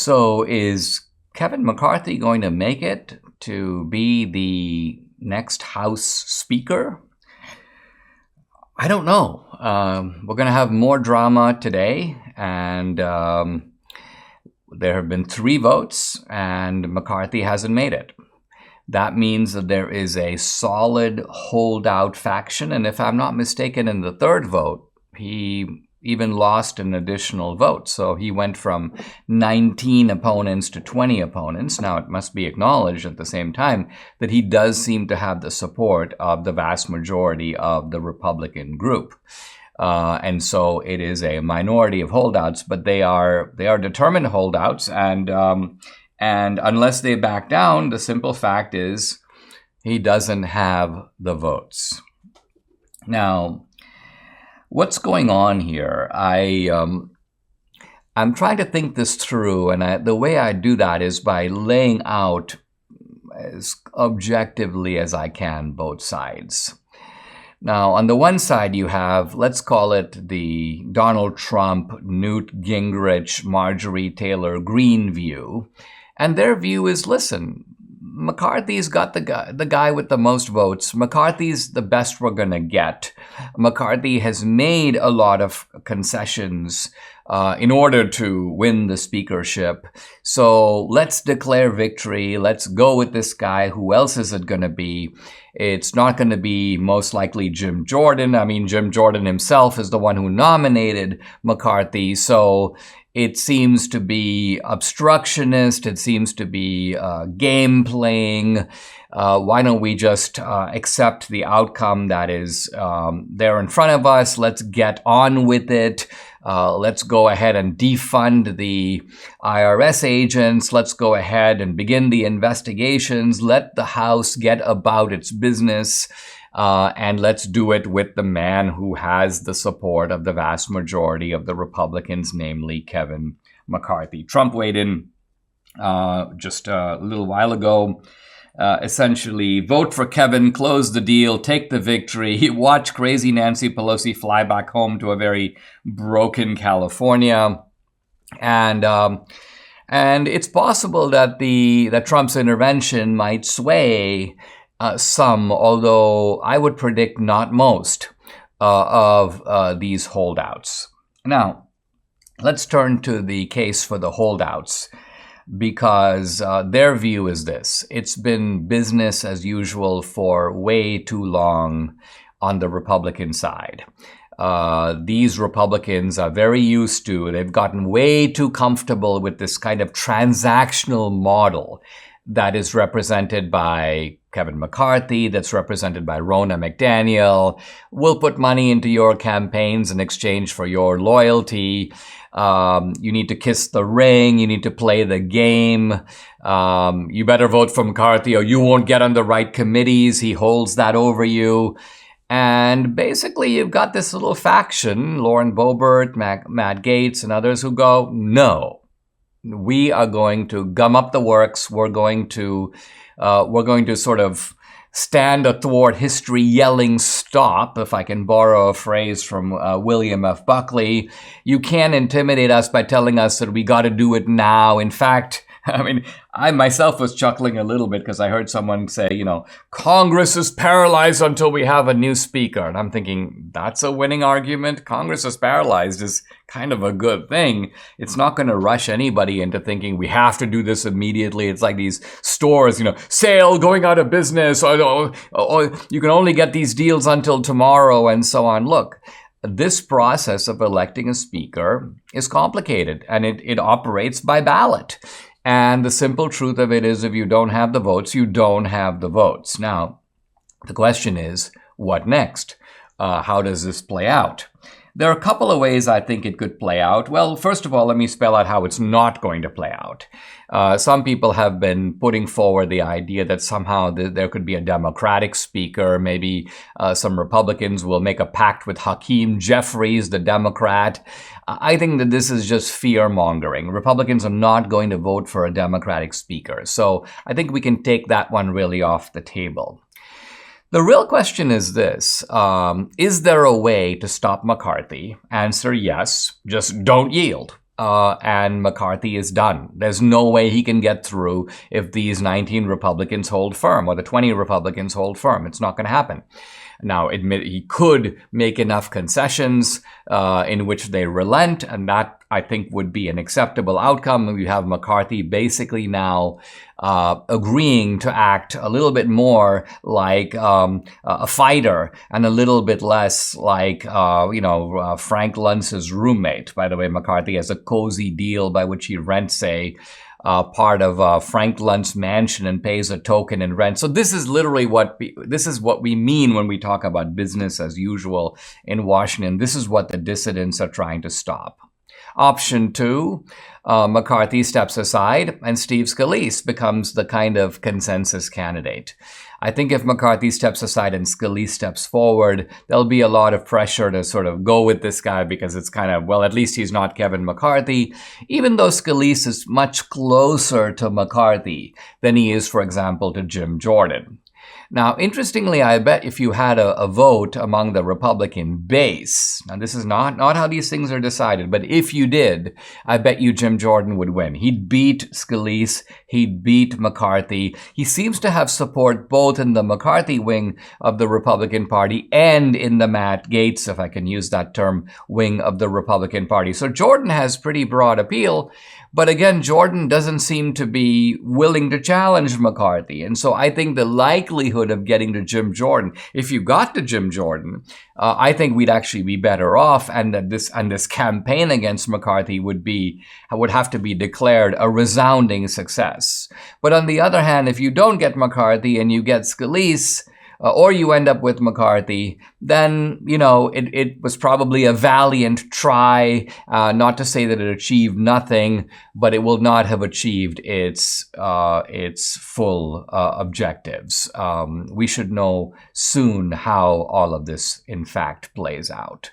So is Kevin McCarthy going to make it to be the next House Speaker? I don't know. We're going to have more drama today, and there have been 3 votes, and McCarthy hasn't made it. That means that there is a solid holdout faction, and if I'm not mistaken, in the 3rd vote, he even lost an additional vote. So he went from 19 opponents to 20 opponents. Now, it must be acknowledged at the same time that he does seem to have the support of the vast majority of the Republican group. And so it is a minority of holdouts, but they are determined holdouts. And unless they back down, the simple fact is he doesn't have the votes. Now, what's going on here? I'm trying to think this through, and the way I do that is by laying out as objectively as I can both sides. Now, on the one side, you have, let's call it the Donald Trump, Newt Gingrich, Marjorie Taylor Greene view. And their view is, listen, McCarthy's got the guy with the most votes. McCarthy's the best we're going to get. McCarthy has made a lot of concessions in order to win the speakership. So let's declare victory. Let's go with this guy. Who else is it going to be? It's not going to be most likely Jim Jordan. I mean, Jim Jordan himself is the one who nominated McCarthy. So it seems to be obstructionist. It seems to be game playing. Why don't we just accept the outcome that is there in front of us? Let's get on with it. Let's go ahead and defund the IRS agents. Let's go ahead and begin the investigations. Let the House get about its business. And let's do it with the man who has the support of the vast majority of the Republicans, namely Kevin McCarthy. Trump weighed in just a little while ago. Essentially, vote for Kevin, close the deal, take the victory, watch crazy Nancy Pelosi fly back home to a very broken California. And it's possible that Trump's intervention might sway some, although I would predict not most of these holdouts. Now, let's turn to the case for the holdouts, because their view is this. It's been business as usual for way too long on the Republican side. These Republicans are very used to, they've gotten way too comfortable with this kind of transactional model that is represented by Kevin McCarthy, that's represented by Ronna McDaniel. We'll put money into your campaigns in exchange for your loyalty. You need to kiss the ring. You need to play the game. You better vote for McCarthy or you won't get on the right committees. He holds that over you. And basically, you've got this little faction, Lauren Boebert, Matt Gaetz, and others who go, no. We are going to gum up the works. We're going to sort of stand athwart history yelling stop, if I can borrow a phrase from William F. Buckley. You can't intimidate us by telling us that we got to do it now. In fact, I mean, I myself was chuckling a little bit because I heard someone say, Congress is paralyzed until we have a new speaker. And I'm thinking, that's a winning argument. Congress is paralyzed is kind of a good thing. It's not going to rush anybody into thinking we have to do this immediately. It's like these stores, sale going out of business, or you can only get these deals until tomorrow and so on. Look, this process of electing a speaker is complicated and it operates by ballot. And the simple truth of it is if you don't have the votes, you don't have the votes. Now, the question is, what next? How does this play out? There are a couple of ways I think it could play out. Well, first of all, let me spell out how it's not going to play out. Some people have been putting forward the idea that somehow there could be a Democratic speaker. Maybe some Republicans will make a pact with Hakeem Jeffries, the Democrat. I think that this is just fear-mongering. Republicans are not going to vote for a Democratic speaker. So I think we can take that one really off the table. The real question is this. Is there a way to stop McCarthy? Answer, yes. Just don't yield. and McCarthy is done. There's no way he can get through if these 19 Republicans hold firm or the 20 Republicans hold firm. It's not going to happen. Now, he could make enough concessions in which they relent, and that, I think, would be an acceptable outcome. You have McCarthy basically now agreeing to act a little bit more like a fighter and a little bit less like, Frank Luntz's roommate. By the way, McCarthy has a cozy deal by which he rents part of Frank Luntz's mansion and pays a token in rent. So this is literally what we mean when we talk about business as usual in Washington. This is what the dissidents are trying to stop. Option 2, McCarthy steps aside and Steve Scalise becomes the kind of consensus candidate. I think if McCarthy steps aside and Scalise steps forward, there'll be a lot of pressure to sort of go with this guy because it's kind of, well, at least he's not Kevin McCarthy, even though Scalise is much closer to McCarthy than he is, for example, to Jim Jordan. Now, interestingly, I bet if you had a vote among the Republican base, now this is not how these things are decided, but if you did, I bet you Jim Jordan would win. He'd beat Scalise, he'd beat McCarthy. He seems to have support both in the McCarthy wing of the Republican Party and in the Matt Gaetz, if I can use that term, wing of the Republican Party. So Jordan has pretty broad appeal. But again, Jordan doesn't seem to be willing to challenge McCarthy. And so I think the likelihood of getting to Jim Jordan, if you got to Jim Jordan, I think we'd actually be better off, and that this campaign against McCarthy would have to be declared a resounding success. But on the other hand, if you don't get McCarthy and you get Scalise, or you end up with McCarthy, then, it was probably a valiant try, not to say that it achieved nothing, but it will not have achieved its full objectives. We should know soon how all of this, in fact, plays out.